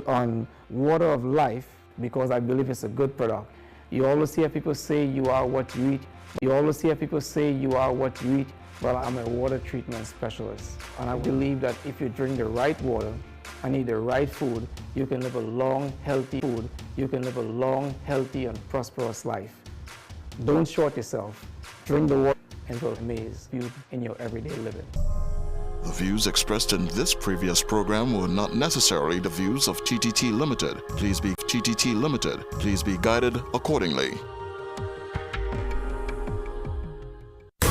on water of life because I believe it's a good product. You always hear people say you are what you eat. You always hear people say you are what you eat. Well, I'm a water treatment specialist, and I believe that if you drink the right water and eat the right food, you can live a long, healthy food. You can live a long, healthy, and prosperous life. Don't short yourself. Drink the water and will amaze you in your everyday living. The views expressed in this previous program were not necessarily the views of TTT Limited. Please be guided accordingly.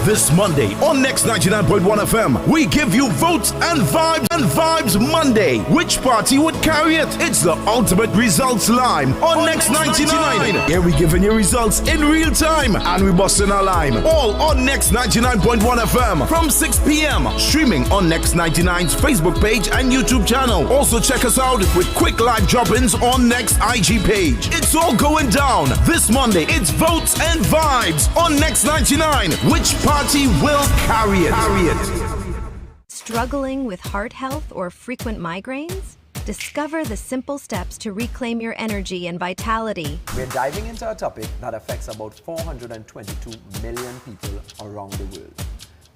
This Monday on Next 99.1 FM, we give you Votes and Vibes Monday. Which party would carry it? It's the ultimate results line on Next 99. Here we giving you results in real time and we busting our line. All on Next 99.1 FM from 6 p.m. Streaming on Next 99's Facebook page and YouTube channel. Also check us out with quick live drop-ins on Next IG page. It's all going down this Monday. It's Votes and Vibes on Next 99. Which party will carry it? Struggling with heart health or frequent migraines? Discover the simple steps to reclaim your energy and vitality. We're diving into a topic that affects about 422 million people around the world.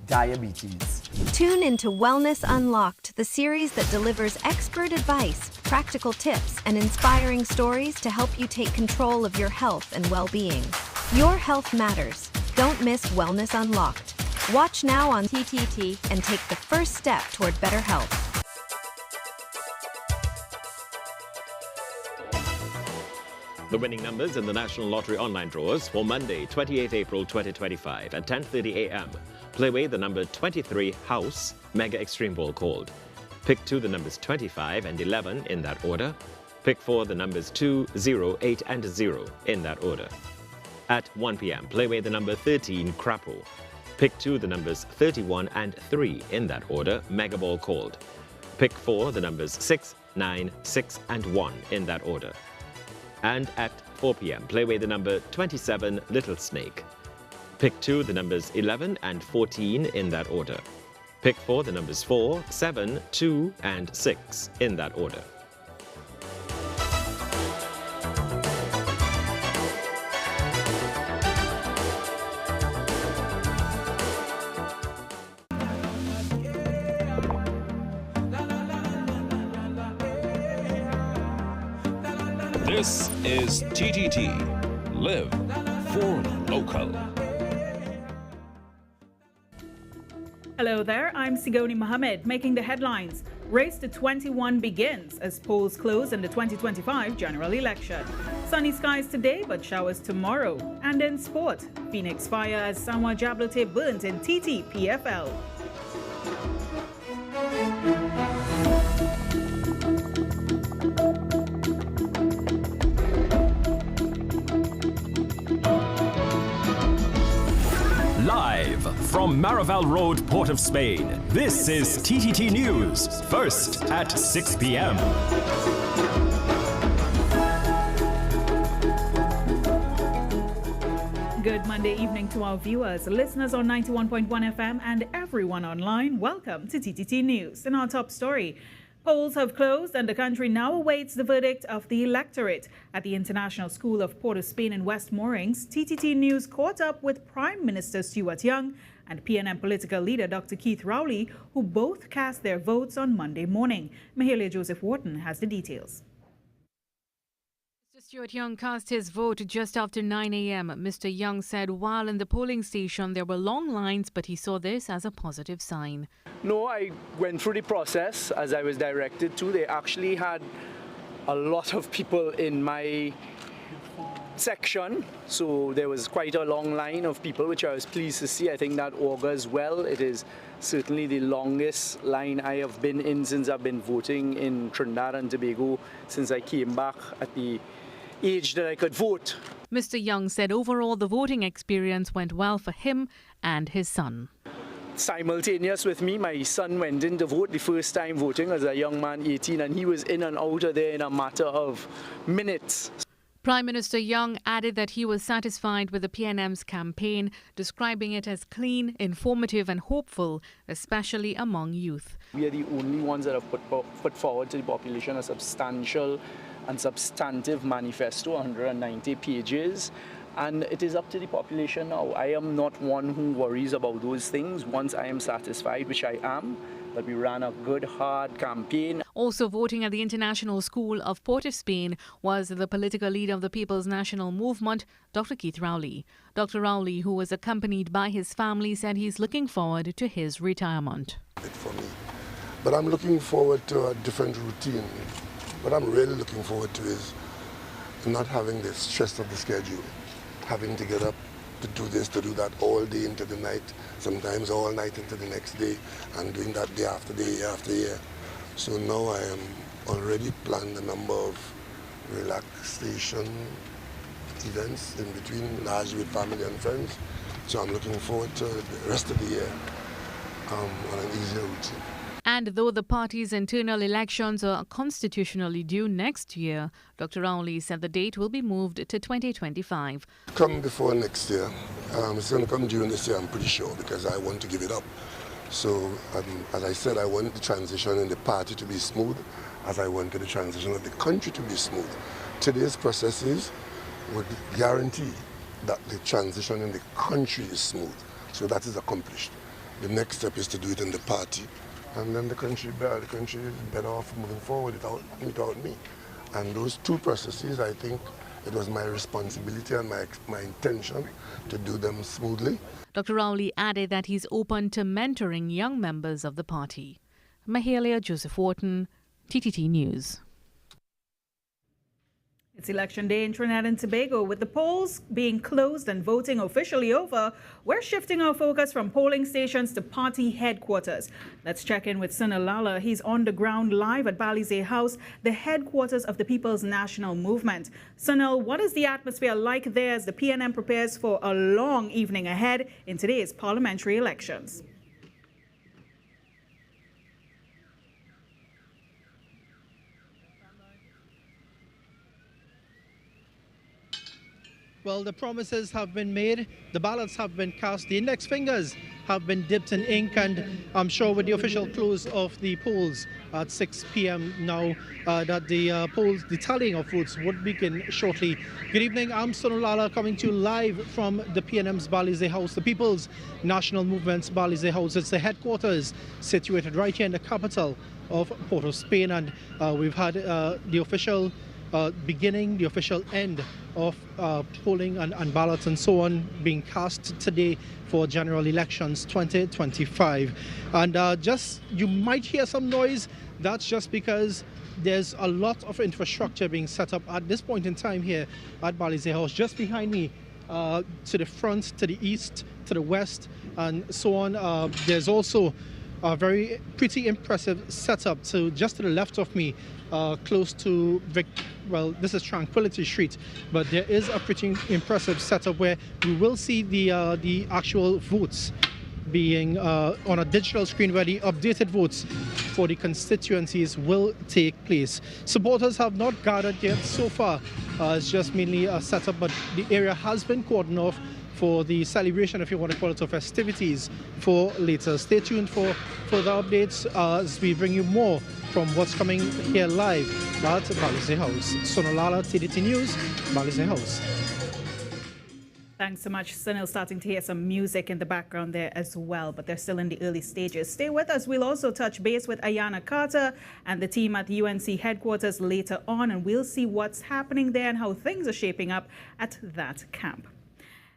Diabetes. Tune into Wellness Unlocked, the series that delivers expert advice, practical tips, and inspiring stories to help you take control of your health and well-being. Your health matters. Don't miss Wellness Unlocked. Watch now on TTT and take the first step toward better health. The winning numbers in the National Lottery online draws for Monday, 28 April 2025 at 10:30 a.m. Play away the number 23 House Mega Extreme Ball called. Pick 2 the numbers 25 and 11 in that order. Pick 4 the numbers 2, 0, 8 and 0 in that order. At 1 p.m., play away the number 13 Crapo. Pick 2 the numbers 31 and 3 in that order, Mega Ball called. Pick 4 the numbers 6, 9, 6 and 1 in that order. And at 4 p.m., play away the number 27 Little Snake. Pick 2 the numbers 11 and 14 in that order. Pick 4 the numbers 4, 7, 2 and 6 in that order. This is TTT. Live for local. Hello there, I'm Sigoni Mohammed making the headlines. Race to 21 begins as polls close in the 2025 general election. Sunny skies today but showers tomorrow. And in sport, Phoenix fire as Samoa Jablote burnt in TTPFL. Live from Marival Road, Port of Spain, this is TTT News, first at 6 p.m. Good Monday evening to our viewers, listeners on 91.1 FM and everyone online. Welcome to TTT News. In our top story, polls have closed and the country now awaits the verdict of the electorate. At the International School of Port of Spain in West Moorings, TTT News caught up with Prime Minister Stuart Young and PNM political leader Dr. Keith Rowley, who both cast their votes on Monday morning. Mahalia Joseph Wharton has the details. Mr. Stuart Young cast his vote just after 9 a.m. Mr. Young said while in the polling station there were long lines, but he saw this as a positive sign. No, I went through the process as I was directed to. They actually had a lot of people in my section, so there was quite a long line of people, which I was pleased to see. I think that augurs well. It is certainly the longest line I have been in since I've been voting in Trinidad and Tobago, since I came back at the age that I could vote. Mr. Young said overall the voting experience went well for him and his son. Simultaneous with me, my son went in to vote the first time voting as a young man, 18, and he was in and out of there in a matter of minutes. Prime Minister Young added that he was satisfied with the PNM's campaign, describing it as clean, informative and hopeful, especially among youth. We are the only ones that have put forward to the population a substantial and substantive manifesto, 190 pages. And it is up to the population now. I am not one who worries about those things once I am satisfied, which I am, that we ran a good, hard campaign. Also voting at the International School of Port of Spain was the political leader of the People's National Movement, Dr. Keith Rowley. Dr. Rowley, who was accompanied by his family, said he's looking forward to his retirement. For me. But I'm looking forward to a different routine. What I'm really looking forward to is not having the stress of the schedule, having to get up to do this, to do that all day into the night, sometimes all night into the next day, and doing that day after day, year after year. So now I am already planned a number of relaxation events in between, largely with family and friends. So I'm looking forward to the rest of the year on an easier routine. And though the party's internal elections are constitutionally due next year, Dr. Rowley said the date will be moved to 2025. Come before next year. It's going to come during this year, I'm pretty sure, because I want to give it up. So, as I said, I want the transition in the party to be smooth, as I wanted the transition of the country to be smooth. Today's processes would guarantee that the transition in the country is smooth. So that is accomplished. The next step is to do it in the party. And then the country is better off moving forward without me. And those two processes, I think it was my responsibility and my intention to do them smoothly. Dr. Rowley added that he's open to mentoring young members of the party. Mahalia Joseph Wharton, TTT News. It's election day in Trinidad and Tobago. With the polls being closed and voting officially over, we're shifting our focus from polling stations to party headquarters. Let's check in with Sunil Lala. He's on the ground live at Balize House, the headquarters of the People's National Movement. Sunil, what is the atmosphere like there as the PNM prepares for a long evening ahead in today's parliamentary elections? Well, the promises have been made, the ballots have been cast, the index fingers have been dipped in ink, and I'm sure with the official close of the polls at 6 p.m. now that the tallying of votes would begin shortly. Good evening, I'm Sunil Lala coming to you live from the PNM's Balize House, the People's National Movement's Balize House. It's the headquarters situated right here in the capital of Port of Spain, and we've had the official beginning, the official end of polling and ballots and so on being cast today for general elections 2025. And you might hear some noise. That's just because there's a lot of infrastructure being set up at this point in time here at Balize House. Just behind me, to the front, to the east, to the west, and so on. There's also a very pretty impressive setup just to the left of me, close to this is Tranquility Street, but there is a pretty impressive setup where we will see the actual votes being on a digital screen, where the updated votes for the constituencies will take place. Supporters have not gathered yet so far. It's just mainly a setup, but the area has been cordoned off for the celebration, if you want to call it, of festivities for later. Stay tuned for further updates as we bring you more from what's coming here live at Balize House. Sunil Lala, TTT News, Balize House. Thanks so much, Sunil. Starting to hear some music in the background there as well, but they're still in the early stages. Stay with us. We'll also touch base with Ayana Carter and the team at the UNC headquarters later on, and we'll see what's happening there and how things are shaping up at that camp.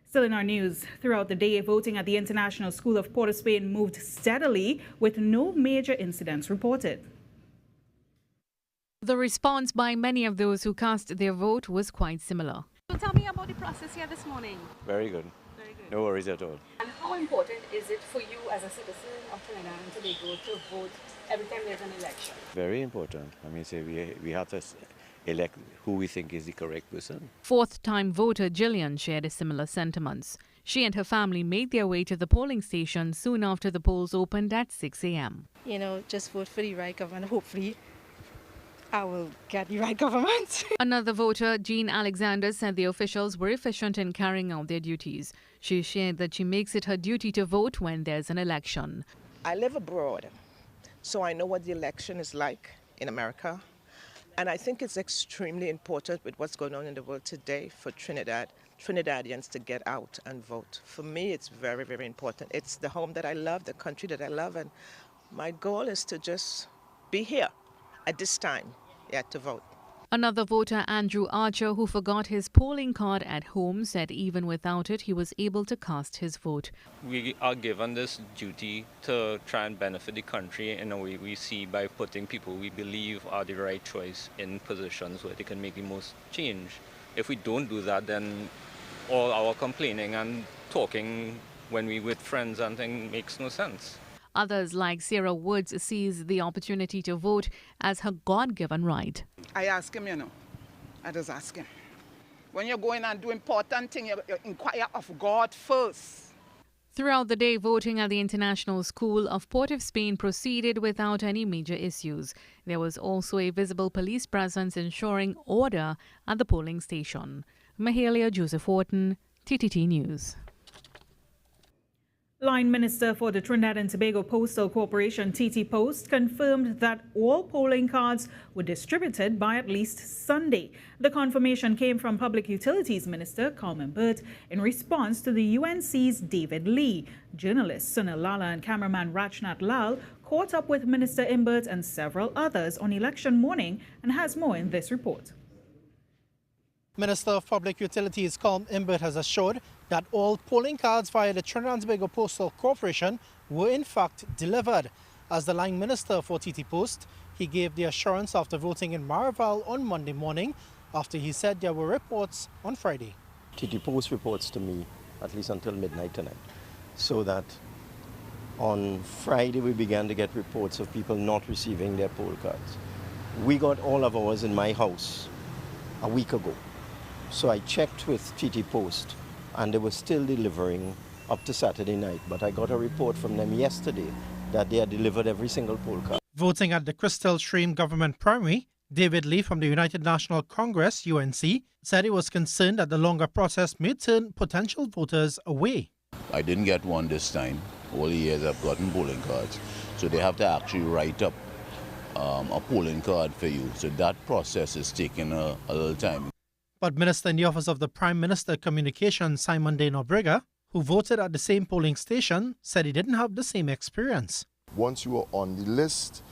Still in our news, throughout the day, voting at the International School of Port of Spain moved steadily with no major incidents reported. The response by many of those who cast their vote was quite similar. So tell me about the process here this morning. Very good. Very good. No worries at all. And how important is it for you as a citizen of Trinidad and Tobago to vote every time there's an election? Very important. I mean, we have to elect who we think is the correct person. Fourth-time voter Gillian shared similar sentiments. She and her family made their way to the polling station soon after the polls opened at 6 a.m. Just vote for the right government, hopefully. I will get the right government. Another voter, Jean Alexander, said the officials were efficient in carrying out their duties. She shared that she makes it her duty to vote when there's an election. I live abroad, so I know what the election is like in America. And I think it's extremely important with what's going on in the world today for Trinidadians to get out and vote. For me, it's very, very important. It's the home that I love, the country that I love, and my goal is to just be here at this time, to vote. Another voter, Andrew Archer, who forgot his polling card at home, said even without it, he was able to cast his vote. We are given this duty to try and benefit the country in a way we see by putting people we believe are the right choice in positions where they can make the most change. If we don't do that, then all our complaining and talking when we with friends and things makes no sense. Others, like Sarah Woods, sees the opportunity to vote as her God-given right. I ask him, I just ask him. When you're going and do important things, you inquire of God first. Throughout the day, voting at the International School of Port of Spain proceeded without any major issues. There was also a visible police presence ensuring order at the polling station. Mahalia Joseph Wharton, TTT News. Line Minister for the Trinidad and Tobago Postal Corporation, TT Post, confirmed that all polling cards were distributed by at least Sunday. The confirmation came from Public Utilities Minister Carmen Burt in response to the UNC's David Lee. Journalists Sunil Lala and cameraman Rajnath Lal caught up with Minister Imbert and several others on election morning and has more in this report. Minister of Public Utilities Carmen Imbert has assured that all polling cards via the Trinidad and Tobago Postal Corporation were in fact delivered. As the line minister for TT Post, he gave the assurance after voting in Maraval on Monday morning, after he said there were reports on Friday. TT Post reports to me at least until midnight tonight, so that on Friday we began to get reports of people not receiving their poll cards. We got all of ours in my house a week ago. So I checked with TT Post and they were still delivering up to Saturday night. But I got a report from them yesterday that they had delivered every single poll card. Voting at the Crystal Stream government primary, David Lee from the United National Congress, UNC, said he was concerned that the longer process may turn potential voters away. I didn't get one this time. All the years I've gotten polling cards. So they have to actually write up a polling card for you. So that process is taking a little time. But Minister in the Office of the Prime Minister Communications, Simon De Nobrega, who voted at the same polling station, said he didn't have the same experience. Once you are on the list,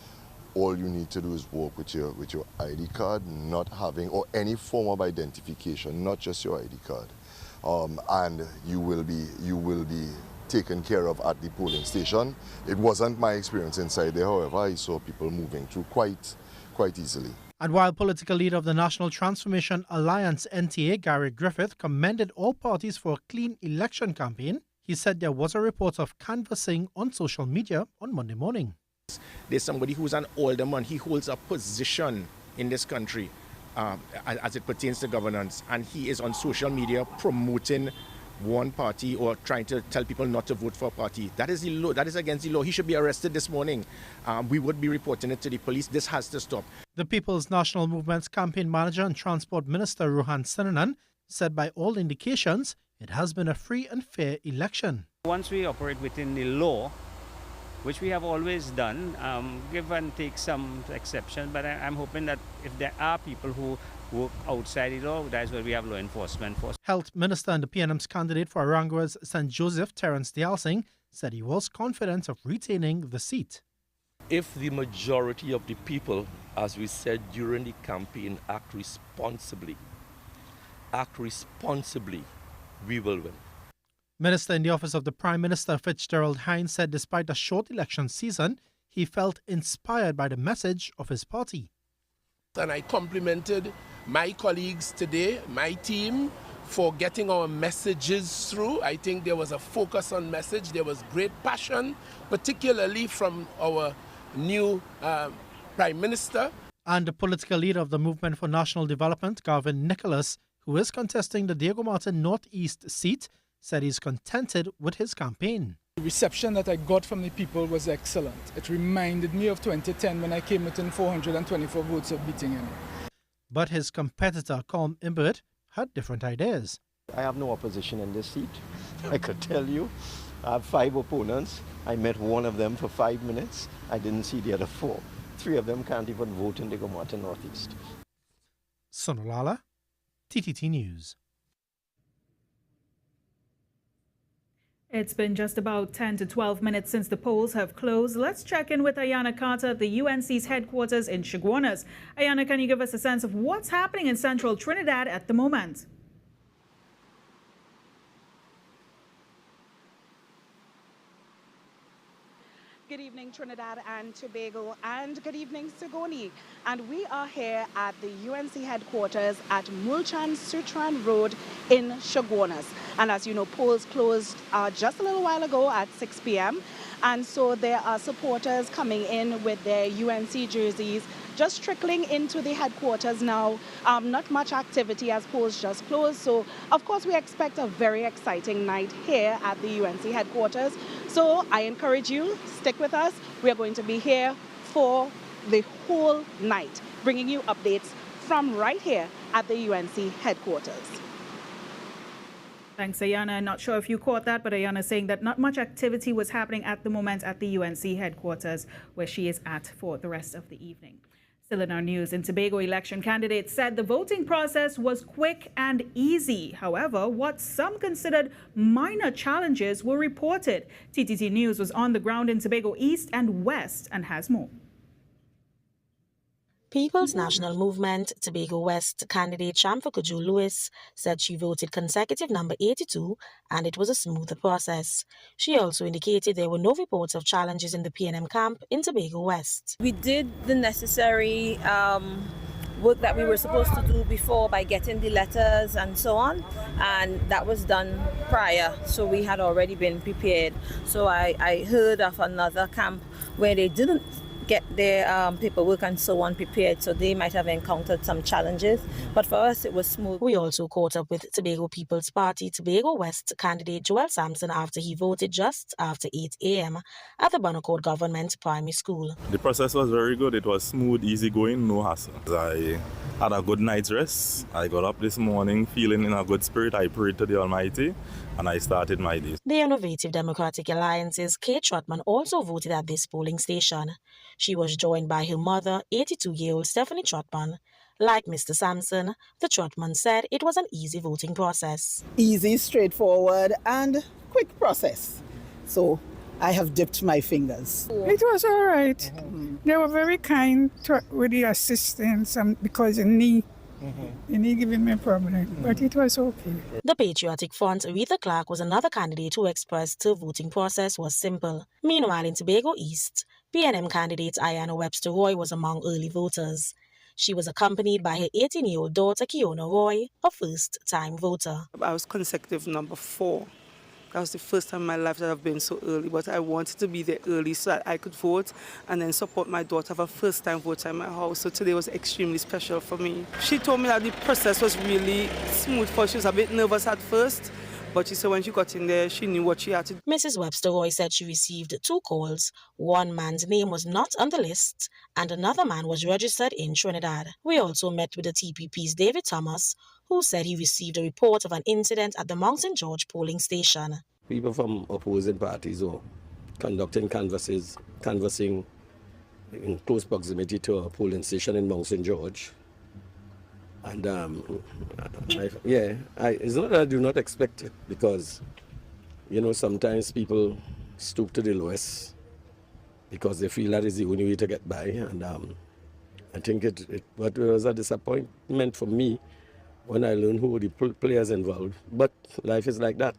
all you need to do is walk with your ID card, not having or any form of identification, not just your ID card, and you will be taken care of at the polling station. It wasn't my experience inside there, however, I saw people moving through quite easily. And while political leader of the National Transformation Alliance, NTA, Gary Griffith, commended all parties for a clean election campaign, he said there was a report of canvassing on social media on Monday morning. There's somebody who's an older man. He holds a position in this country as it pertains to governance, and he is on social media promoting one party or trying to tell people not to vote for a party. That is illegal. That is against the law. He should be arrested this morning. We would be reporting it to the police. This has to stop. The People's National Movement's campaign manager and Transport Minister Rohan Sinanan said by all indications it has been a free and fair election. Once we operate within the law, which we have always done, give and take some exceptions, but I'm hoping that if there are people who work outside it all, that's where we have law enforcement for. Health Minister and the PNM's candidate for Arangua's St. Joseph, Terence Dialsing, said he was confident of retaining the seat. If the majority of the people, as we said during the campaign, act responsibly, we will win. Minister in the Office of the Prime Minister, Fitzgerald Hines, said despite a short election season, he felt inspired by the message of his party. And I complimented my colleagues today, my team, for getting our messages through. I think there was a focus on message. There was great passion, particularly from our new Prime Minister. And the political leader of the Movement for National Development, Garvin Nicholas, who is contesting the Diego Martin Northeast seat, said he's contented with his campaign. The reception that I got from the people was excellent. It reminded me of 2010 when I came within 424 votes of beating him. But his competitor, Com Imbert, had different ideas. I have no opposition in this seat. I could tell you. I have 5 opponents. I met one of them for 5 minutes. I didn't see the other 4. 3 of them can't even vote in the Gomorrah Northeast. Sonolala, TTT News. It's been just about 10 to 12 minutes since the polls have closed. Let's check in with Ayana Carter at the UNC's headquarters in Chaguanas. Ayana, can you give us a sense of what's happening in central Trinidad at the moment? Good evening, Trinidad and Tobago, and good evening, Sigoni. And we are here at the UNC headquarters at Mulchan Sutran Road in Chaguanas. And as you know, polls closed just a little while ago at 6 p.m. And so there are supporters coming in with their UNC jerseys, just trickling into the headquarters now. Not much activity as polls just closed. So, of course, we expect a very exciting night here at the UNC headquarters. So I encourage you, stick with us. We are going to be here for the whole night, bringing you updates from right here at the UNC headquarters. Thanks, Ayana. Not sure if you caught that, but Ayana saying that not much activity was happening at the moment at the UNC headquarters, where she is at for the rest of the evening. Still in our news, in Tobago, election candidates said the voting process was quick and easy. However, what some considered minor challenges were reported. TTT News was on the ground in Tobago East and West and has more. People's National Movement Tobago West candidate Shamfa Kuju Lewis said she voted consecutive number 82 and it was a smooth process. She also indicated there were no reports of challenges in the PNM camp in Tobago West. We did the necessary work that we were supposed to do before by getting the letters and so on, and that was done prior, so we had already been prepared. So I heard of another camp where they didn't get their paperwork and so on prepared, so they might have encountered some challenges, but for us it was smooth. We also caught up with Tobago People's Party Tobago West candidate Joel Sampson after he voted just after 8 a.m. at the Bonacourt Government Primary School. The process was very good. It was smooth, easy going, no hassle. I had a good night's rest. I got up this morning feeling in a good spirit. I prayed to the Almighty and I started my day. The Innovative Democratic Alliance's Kate Trotman also voted at this polling station. She was joined by her mother, 82-year-old Stephanie Trotman. Like Mr. Sampson, the Trotman said it was an easy voting process. Easy, straightforward, and quick process. So I have dipped my fingers. It was all right. They were very kind with the assistance because the knee giving me a problem, but it was okay. The Patriotic Front, Aretha Clark, was another candidate who expressed her voting process was simple. Meanwhile, in Tobago East, PNM candidate Ayana Webster Roy was among early voters. She was accompanied by her 18-year-old daughter, Kiona Roy, a first-time voter. I was consecutive number 4. That was the first time in my life that I've been so early, but I wanted to be there early so that I could vote and then support my daughter for a first-time voter in my house. So today was extremely special for me. She told me that the process was really smooth for her. She was a bit nervous at first, but she said when she got in there, she knew what she had to do. Mrs. Webster Roy said she received 2 calls. One man's name was not on the list, and another man was registered in Trinidad. We also met with the TPP's David Thomas, who said he received a report of an incident at the Mount St. George polling station. People from opposing parties were conducting canvassing in close proximity to a polling station in Mount St. George. And it's not that I do not expect it, because, you know, sometimes people stoop to the lowest because they feel that is the only way to get by. And I think it was a disappointment for me when I learned who were the players involved. But life is like that.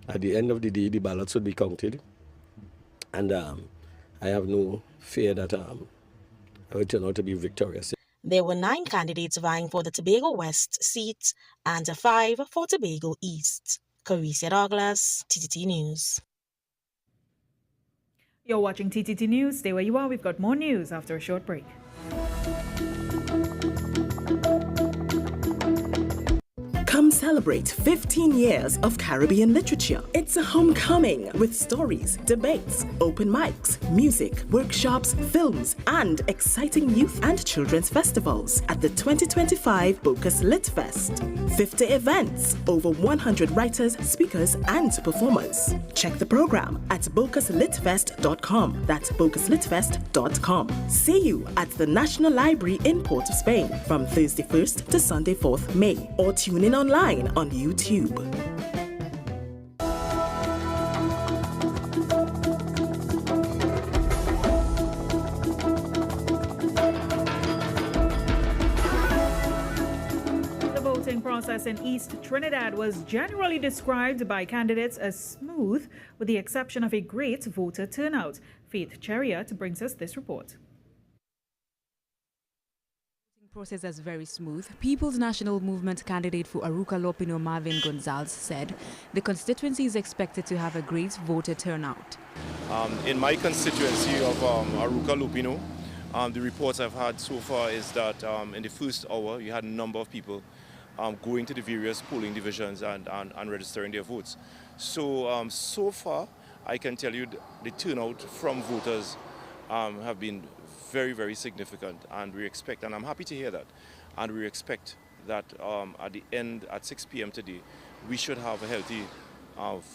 At the end of the day, the ballots would be counted. And I have no fear that I will turn out to be victorious. There were 9 candidates vying for the Tobago West seat and 5 for Tobago East. Carissa Douglas, TTT News. You're watching TTT News. Stay where you are. We've got more news after a short break. Come celebrate 15 years of Caribbean literature. It's a homecoming with stories, debates, open mics, music, workshops, films, and exciting youth and children's festivals at the 2025 Bocas Lit Fest. 50 events, over 100 writers, speakers, and performers. Check the program at bocaslitfest.com. That's bocaslitfest.com. See you at the National Library in Port of Spain from Thursday 1st to Sunday 4th May, or tune in online on YouTube. The voting process in East Trinidad was generally described by candidates as smooth, with the exception of a great voter turnout. Faith Chariot brings us this report. Process is very smooth. People's National Movement candidate for Aruca Lopino, Marvin Gonzalez, said the constituency is expected to have a great voter turnout. In my constituency of Aruca Lopino, the reports I've had so far is that in the first hour you had a number of people going to the various polling divisions and registering their votes. So, so far I can tell you the turnout from voters have been very, very significant, and we expect, and I'm happy to hear that, and we expect that at the end, at 6 p.m. today, we should have a healthy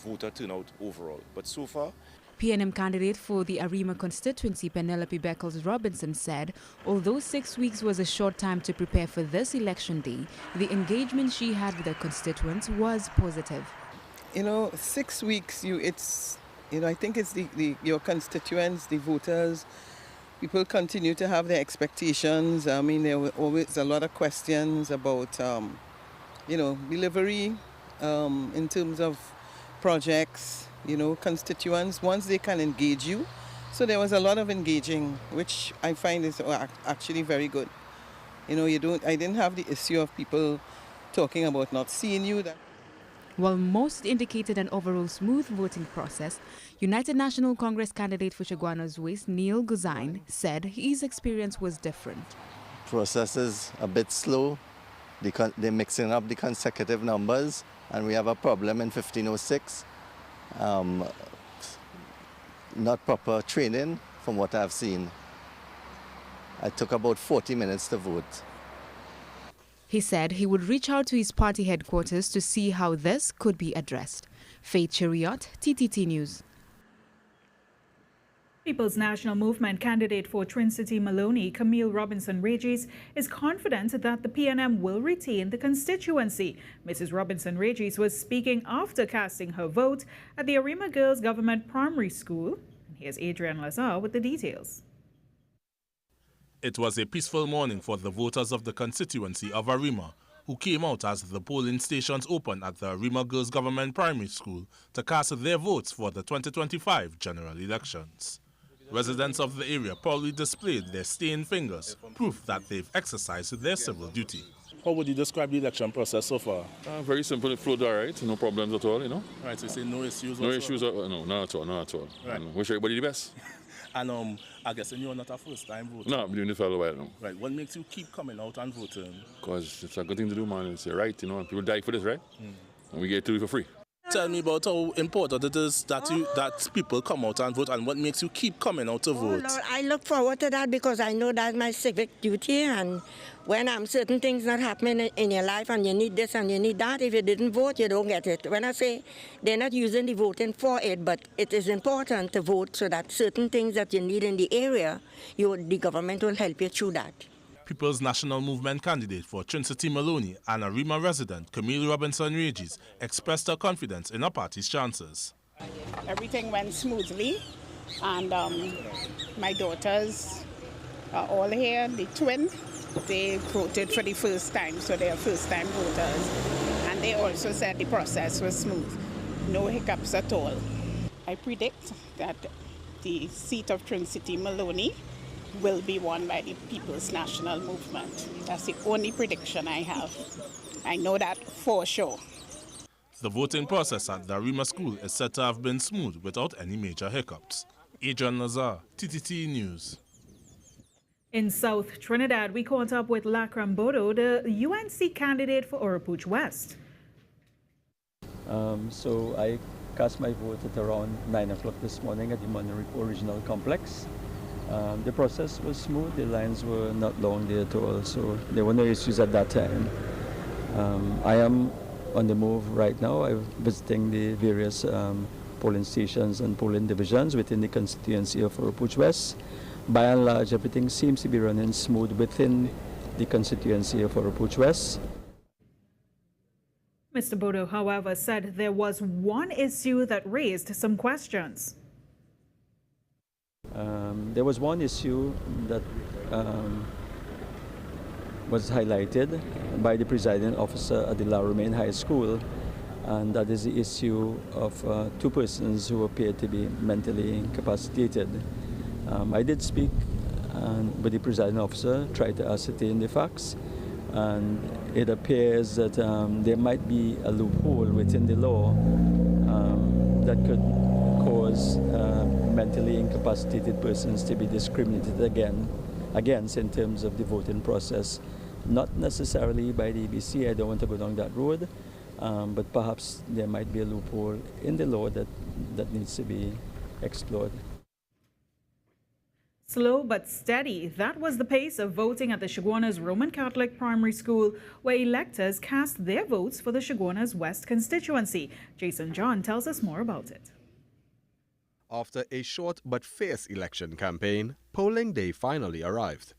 voter turnout overall. But so far, PNM candidate for the Arima constituency, Penelope Beckles Robinson, said although 6 weeks was a short time to prepare for this election day, the engagement she had with her constituents was positive. 6 weeks, I think it's your constituents, the voters. People continue to have their expectations. I mean, there were always a lot of questions about, delivery in terms of projects, constituents, once they can engage you. So there was a lot of engaging, which I find is actually very good. I didn't have the issue of people talking about not seeing you. While most indicated an overall smooth voting process, United National Congress candidate for Chaguanas West, Neil Guzain, said his experience was different. Process is a bit slow. They're mixing up the consecutive numbers, and we have a problem in 1506. Not proper training from what I've seen. I took about 40 minutes to vote. He said he would reach out to his party headquarters to see how this could be addressed. Faith Chariot, TTT News. People's National Movement candidate for Trin-City Maloney, Camille Robinson Regis, is confident that the PNM will retain the constituency. Mrs. Robinson Regis was speaking after casting her vote at the Arima Girls Government Primary School. And here's Adrian Lazar with the details. It was a peaceful morning for the voters of the constituency of Arima, who came out as the polling stations opened at the Arima Girls Government Primary School to cast their votes for the 2025 general elections. Residents of the area proudly displayed their stained fingers, proof that they've exercised their civil duty. How would you describe the election process so far? Very simple, it flowed all right, no problems at all, Right, so you say no issues? No issues, no, not at all. Right. Wish everybody the best. And I guess you're not a first-time voter? No, I've been doing this for a while now. Right, what makes you keep coming out and voting? Because it's a good thing to do, man. It's right, and people die for this, right? And we get to do it for free. Tell me about how important it is that people come out and vote, and what makes you keep coming out to vote. Lord, I look forward to that because I know that's my civic duty, and when certain things not happening in your life and you need this and you need that, if you didn't vote, you don't get it. When I say they're not using the voting for it, but it is important to vote so that certain things that you need in the area, the government will help you through that. People's National Movement candidate for Trin-City Maloney and Arima resident Camille Robinson Regis expressed her confidence in her party's chances. Everything went smoothly, and my daughters are all here, the twin. They voted for the first time, so they are first-time voters. And they also said the process was smooth, no hiccups at all. I predict that the seat of Trin-City Maloney will be won by the People's National Movement. That's the only prediction I have. I know that for sure. The voting process at the Arima School is said to have been smooth without any major hiccups. Adrian Lazar, TTT News. In South Trinidad, we caught up with Lakram Bodo, the UNC candidate for Oropouche West. So I cast my vote at around 9 o'clock this morning at the Monterey Regional Complex. The process was smooth, the lines were not long there at all, so there were no issues at that time. I am on the move right now. I'm visiting the various polling stations and polling divisions within the constituency of Oropuch West. By and large, everything seems to be running smooth within the constituency of Oropuch West. Mr. Bodo, however, said there was one issue that raised some questions. There was one issue that was highlighted by the presiding officer at the La Romaine High School, and that is the issue of two persons who appeared to be mentally incapacitated. I did speak with the presiding officer, tried to ascertain the facts, and it appears that there might be a loophole within the law that could cause mentally incapacitated persons to be discriminated against in terms of the voting process. Not necessarily by the EBC, I don't want to go down that road, but perhaps there might be a loophole in the law that needs to be explored. Slow but steady, that was the pace of voting at the Chaguanas Roman Catholic Primary School, where electors cast their votes for the Chaguanas West constituency. Jason John tells us more about it. After a short but fierce election campaign, polling day finally arrived.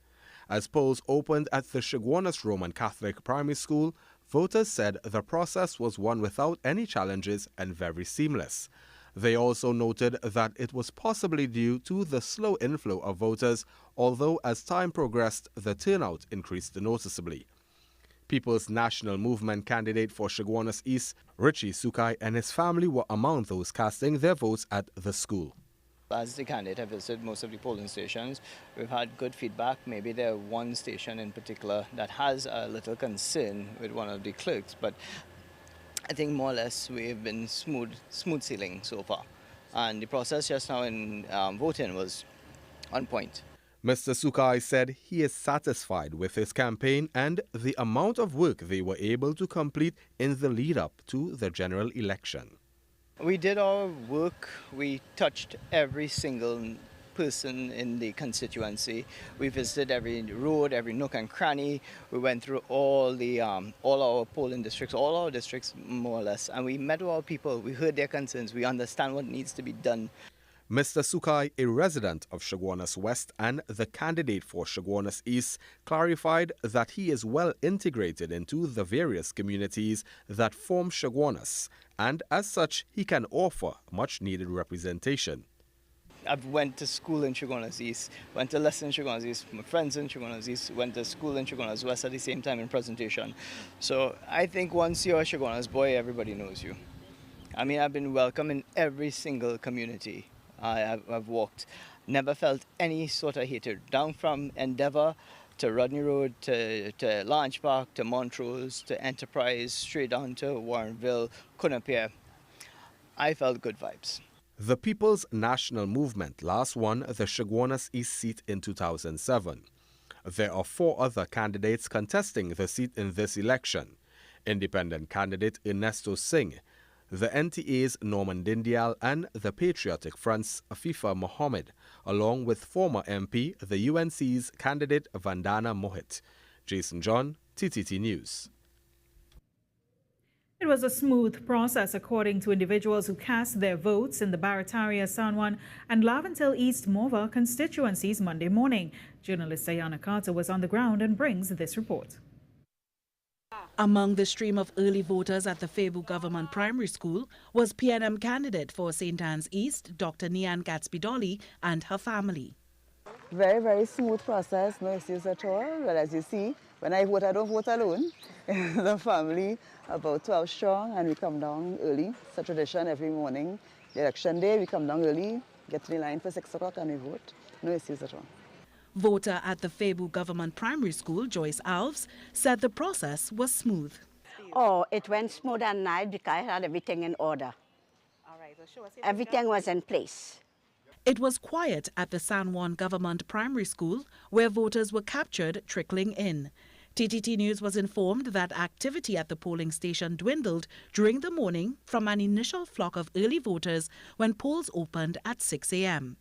As polls opened at the Chaguanas Roman Catholic Primary School, voters said the process was one without any challenges and very seamless. They also noted that it was possibly due to the slow inflow of voters, although as time progressed, the turnout increased noticeably. People's National Movement candidate for Chaguanas East, Richie Sukai, and his family were among those casting their votes at the school. As the candidate, I visited most of the polling stations. We've had good feedback. Maybe there's one station in particular that has a little concern with one of the clerks, but I think more or less we've been smooth sailing so far. And the process just now in voting was on point. Mr. Sukai said he is satisfied with his campaign and the amount of work they were able to complete in the lead-up to the general election. We did our work. We touched every single person in the constituency. We visited every road, every nook and cranny. We went through all our polling districts, all our districts more or less, and we met with our people. We heard their concerns. We understand what needs to be done. Mr. Sukai, a resident of Chaguanas West and the candidate for Chaguanas East, clarified that he is well integrated into the various communities that form Chaguanas, and as such, he can offer much-needed representation. I've went to school in Chaguanas East, went to lesson in Chaguanas East, my friends in Chaguanas East, went to school in Chaguanas West at the same time in presentation. So I think once you're a Chaguanas boy, everybody knows you. I mean, I've been welcome in every single community I've walked. Never felt any sort of hatred. Down from Endeavour to Rodney Road to Launch Park to Montrose to Enterprise, straight down to Warrenville, Quinnipiac. I felt good vibes. The People's National Movement last won the Chaguanas East seat in 2007. There are 4 other candidates contesting the seat in this election. Independent candidate Ernesto Singh, the NTA's Norman Dindial, and the Patriotic Front's Afifa Mohammed, along with former MP, the UNC's candidate Vandana Mohit. Jason John, TTT News. It was a smooth process, according to individuals who cast their votes in the Barataria, San Juan, and Laventille East Morva constituencies Monday morning. Journalist Diana Carter was on the ground and brings this report. Among the stream of early voters at the Fairview Government Primary School was PNM candidate for St. Anne's East, Dr. Nian Gatsby-Dolly, and her family. Very, very smooth process, no issues at all. Well, as you see, when I vote, I don't vote alone. The family, about 12 strong, and we come down early. It's a tradition every morning. The election day, we come down early, get to the line for 6 o'clock, and we vote. No issues at all. Voter at the Fairview Government Primary School, Joyce Alves, said the process was smooth. Oh, it went smooth and nice because I had everything in order. All right, well, show us everything was in place. It was quiet at the San Juan Government Primary School, where voters were captured trickling in. TTT News was informed that activity at the polling station dwindled during the morning from an initial flock of early voters when polls opened at 6 a.m.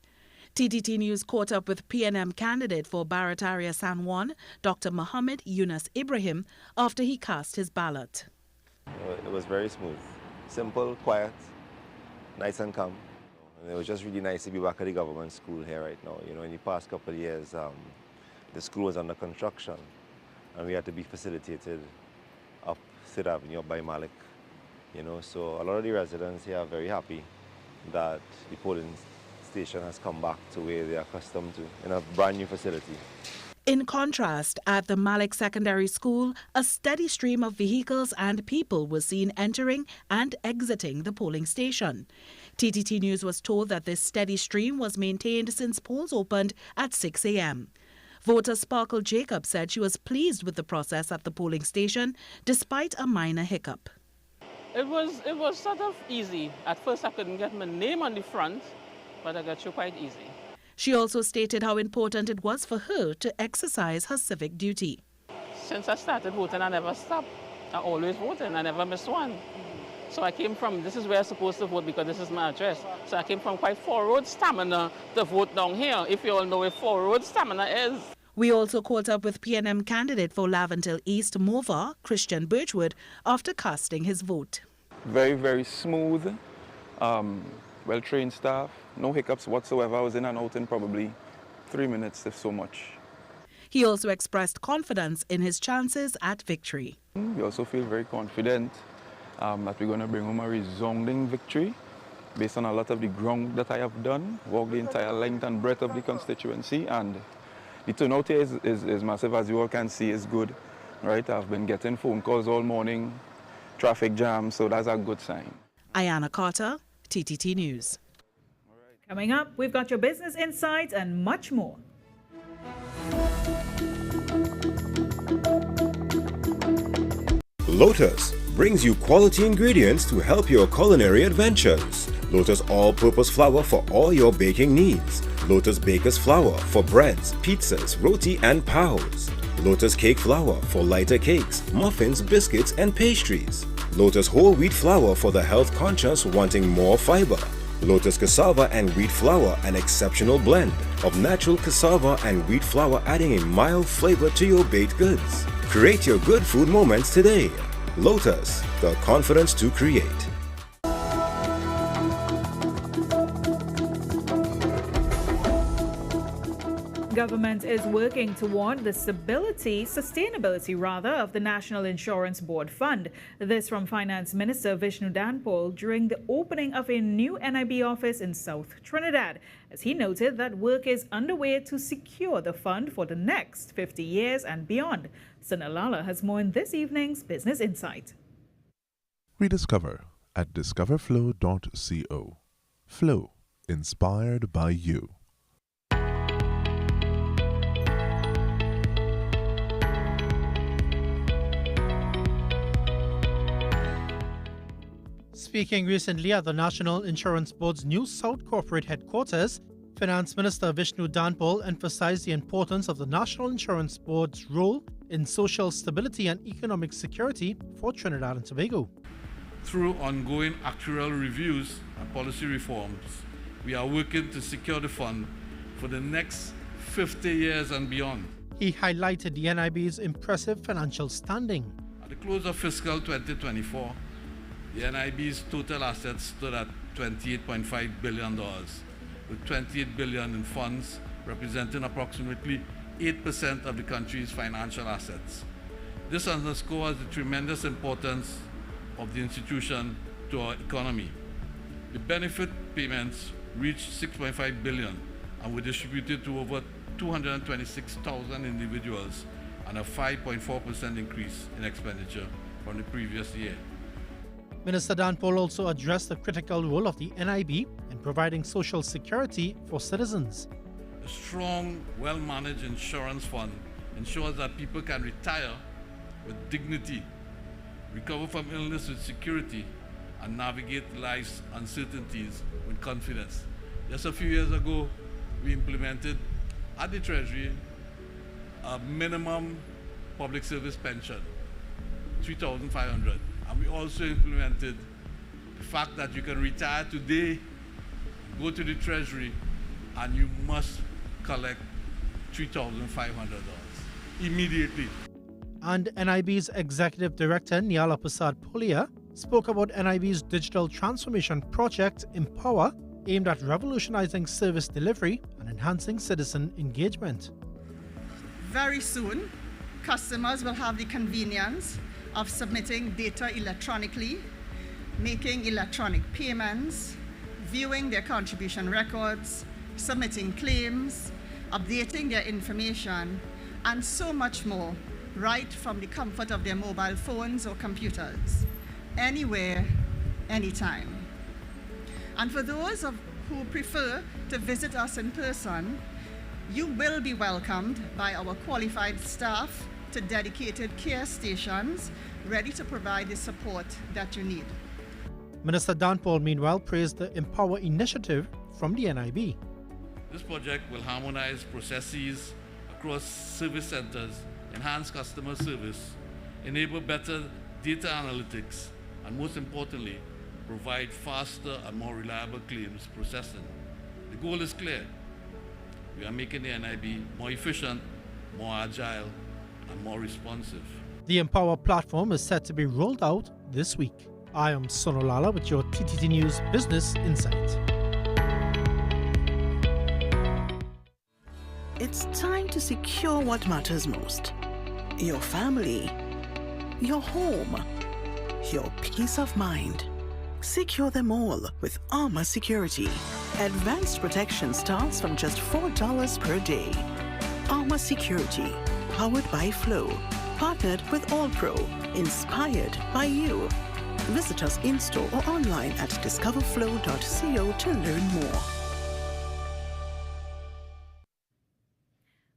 TTT News caught up with PNM candidate for Barataria San Juan, Dr. Mohammed Yunus Ibrahim, after he cast his ballot. It was very smooth, simple, quiet, nice and calm. And it was just really nice to be back at the government school here right now. In the past couple of years, the school was under construction, and we had to be facilitated up Sid Avenue up by Malik. So a lot of the residents here are very happy that the polling station has come back to where they are accustomed to, in a brand new facility. In contrast, at the Malik Secondary School, a steady stream of vehicles and people was seen entering and exiting the polling station. TTT News was told that this steady stream was maintained since polls opened at 6 a.m. Voter Sparkle Jacob said she was pleased with the process at the polling station, despite a minor hiccup. It was sort of easy. At first I couldn't get my name on the front, but I got through quite easy. She also stated how important it was for her to exercise her civic duty. Since I started voting, I never stopped. I always voted, I never missed one. So I came from, this is where I'm supposed to vote because this is my address. So I came from quite Four Road Stamina to vote down here, if you all know where Four Road Stamina is. We also caught up with PNM candidate for Laventille East Mova, Christian Birchwood, after casting his vote. Very, very smooth, well-trained staff, no hiccups whatsoever. I was in and out in probably 3 minutes, if so much. He also expressed confidence in his chances at victory. We also feel very confident that we're going to bring home a resounding victory based on a lot of the ground that I have done, walked the entire length and breadth of the constituency, and the turnout here is massive, as you all can see, is good. Right? I've been getting phone calls all morning, traffic jams, so that's a good sign. Ayana Carter, TTT News. Coming up, we've got your business insights and much more. Lotus brings you quality ingredients to help your culinary adventures. Lotus all-purpose flour for all your baking needs. Lotus Baker's flour for breads, pizzas, roti and paos. Lotus cake flour for lighter cakes, muffins, biscuits and pastries. Lotus whole wheat flour for the health conscious wanting more fiber. Lotus cassava and wheat flour, an exceptional blend of natural cassava and wheat flour, adding a mild flavor to your baked goods. Create your good food moments today. Lotus, the confidence to create. Government is working toward the sustainability of the National Insurance Board Fund. This from Finance Minister Vishnu Danpal during the opening of a new NIB office in South Trinidad, as he noted that work is underway to secure the fund for the next 50 years and beyond. Sanalala has more in this evening's Business Insight. Rediscover at discoverflow.co. Flow, inspired by you. Speaking recently at the National Insurance Board's new South Corporate Headquarters, Finance Minister Vishnu Danpal emphasized the importance of the National Insurance Board's role in social stability and economic security for Trinidad and Tobago. Through ongoing actuarial reviews and policy reforms, we are working to secure the fund for the next 50 years and beyond. He highlighted the NIB's impressive financial standing. At the close of fiscal 2024, the NIB's total assets stood at $28.5 billion, with $28 billion in funds representing approximately 8% of the country's financial assets. This underscores the tremendous importance of the institution to our economy. The benefit payments reached $6.5 billion and were distributed to over 226,000 individuals, and a 5.4% increase in expenditure from the previous year. Minister Danpal also addressed the critical role of the NIB in providing social security for citizens. A strong, well-managed insurance fund ensures that people can retire with dignity, recover from illness with security, and navigate life's uncertainties with confidence. Just a few years ago, we implemented at the Treasury a minimum public service pension, 3,500. And we also implemented the fact that you can retire today, go to the Treasury, and you must collect $3,500 immediately. And NIB's Executive Director Niala Prasad Pulia spoke about NIB's digital transformation project Empower, aimed at revolutionizing service delivery and enhancing citizen engagement. Very soon, customers will have the convenience of submitting data electronically, making electronic payments, viewing their contribution records, submitting claims, updating their information, and so much more, right from the comfort of their mobile phones or computers, anywhere, anytime. And for those who prefer to visit us in person, you will be welcomed by our qualified staff to dedicated care stations ready to provide the support that you need. Minister Danpol, meanwhile, praised the Empower initiative from the NIB. This project will harmonize processes across service centers, enhance customer service, enable better data analytics, and most importantly, provide faster and more reliable claims processing. The goal is clear. We are making the NIB more efficient, more agile, and more responsive. The Empower platform is set to be rolled out this week. I am Sonolala with your TTT News Business Insight. It's time to secure what matters most. Your family, your home, your peace of mind. Secure them all with Armor Security. Advanced protection starts from just $4 per day. Armor Security, powered by Flow, partnered with All Pro, inspired by you. Visit us in-store or online at discoverflow.co to learn more.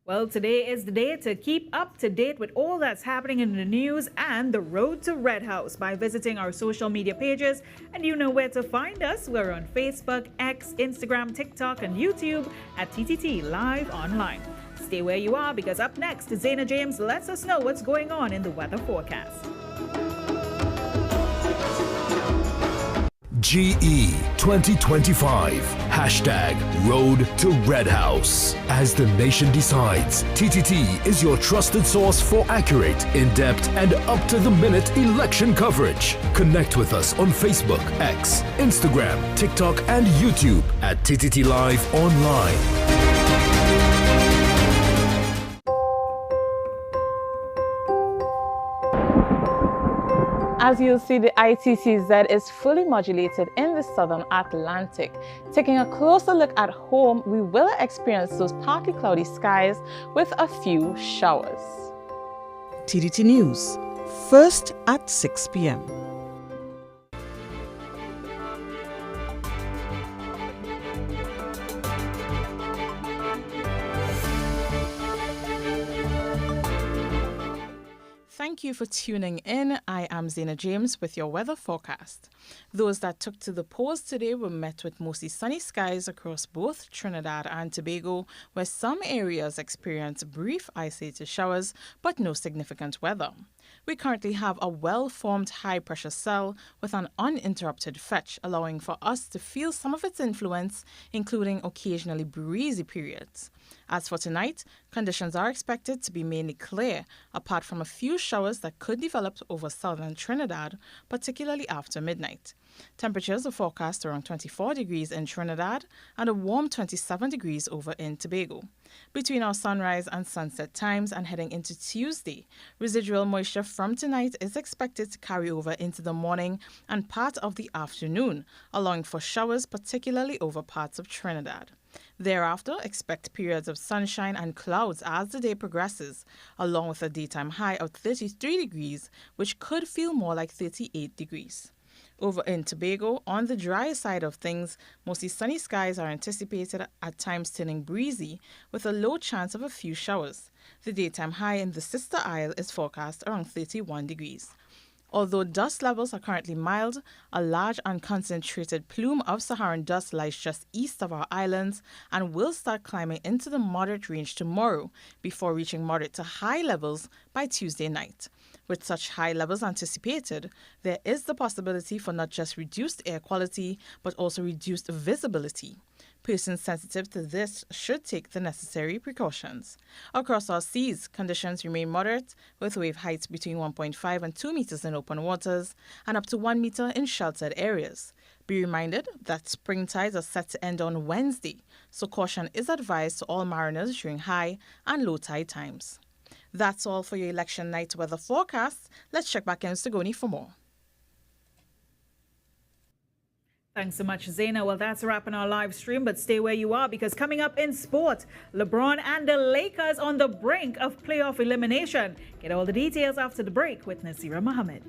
Well, today is the day to keep up to date with all that's happening in the news and the road to Red House by visiting our social media pages. And you know where to find us. We're on Facebook, X, Instagram, TikTok, and YouTube at TTT Live Online. Stay where you are because up next, Zena James lets us know what's going on in the weather forecast. GE 2025 #Road to Red House. As the nation decides, TTT is your trusted source for accurate, in-depth, and up-to-the-minute election coverage. Connect with us on Facebook, X, Instagram, TikTok, and YouTube at TTT Live Online. As you'll see, the ITCZ is fully modulated in the southern Atlantic. Taking a closer look at home, we will experience those partly cloudy skies with a few showers. TTT News, first at 6 p.m. Thank you for tuning in. I am Zena James with your weather forecast. Those that took to the polls today were met with mostly sunny skies across both Trinidad and Tobago, where some areas experienced brief isolated showers, but no significant weather. We currently have a well-formed high-pressure cell with an uninterrupted fetch, allowing for us to feel some of its influence, including occasionally breezy periods. As for tonight, conditions are expected to be mainly clear, apart from a few showers that could develop over southern Trinidad, particularly after midnight. Temperatures are forecast around 24 degrees in Trinidad and a warm 27 degrees over in Tobago. Between our sunrise and sunset times and heading into Tuesday, residual moisture from tonight is expected to carry over into the morning and part of the afternoon, allowing for showers particularly over parts of Trinidad. Thereafter, expect periods of sunshine and clouds as the day progresses, along with a daytime high of 33 degrees, which could feel more like 38 degrees. Over in Tobago, on the drier side of things, mostly sunny skies are anticipated, at times turning breezy, with a low chance of a few showers. The daytime high in the Sister Isle is forecast around 31 degrees. Although dust levels are currently mild, a large and concentrated plume of Saharan dust lies just east of our islands and will start climbing into the moderate range tomorrow before reaching moderate to high levels by Tuesday night. With such high levels anticipated, there is the possibility for not just reduced air quality, but also reduced visibility. Persons sensitive to this should take the necessary precautions. Across our seas, conditions remain moderate, with wave heights between 1.5 and 2 meters in open waters and up to 1 meter in sheltered areas. Be reminded that spring tides are set to end on Wednesday, so caution is advised to all mariners during high and low tide times. That's all for your election night weather forecast. Let's check back in Sogoni for more. Thanks so much, Zaina. Well, that's a wrap on our live stream, but stay where you are because coming up in sport, LeBron and the Lakers on the brink of playoff elimination. Get all the details after the break with Nasira Mohammed.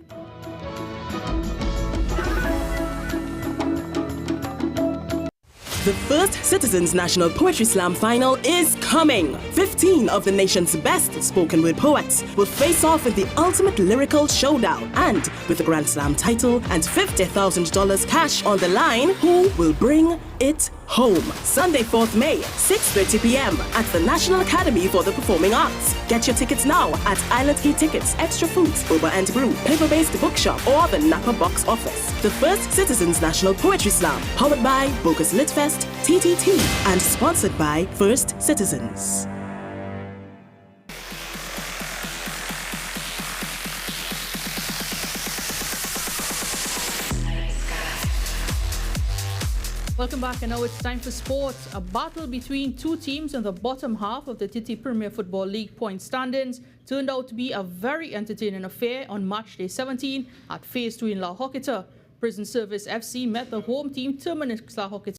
The first Citizens National Poetry Slam final is coming. 15 of the nation's best spoken word poets will face off in the ultimate lyrical showdown. And with the Grand Slam title and $50,000 cash on the line, who will bring it home? Sunday, 4th May, 6:30 p.m. at the National Academy for the Performing Arts. Get your tickets now at Island Key Tickets, Extra Foods, Boba and Brew, Paper-Based Bookshop, or the Napa Box Office. The first Citizens National Poetry Slam, powered by Bogus Litfest, TTT, and sponsored by First Citizens. Welcome back, and now it's time for sports. A battle between two teams in the bottom half of the Titi Premier Football League point standings turned out to be a very entertaining affair on match day 17 at Phase 2 in La Hocketa. Prison Service FC met the home team Terminix La Hocketa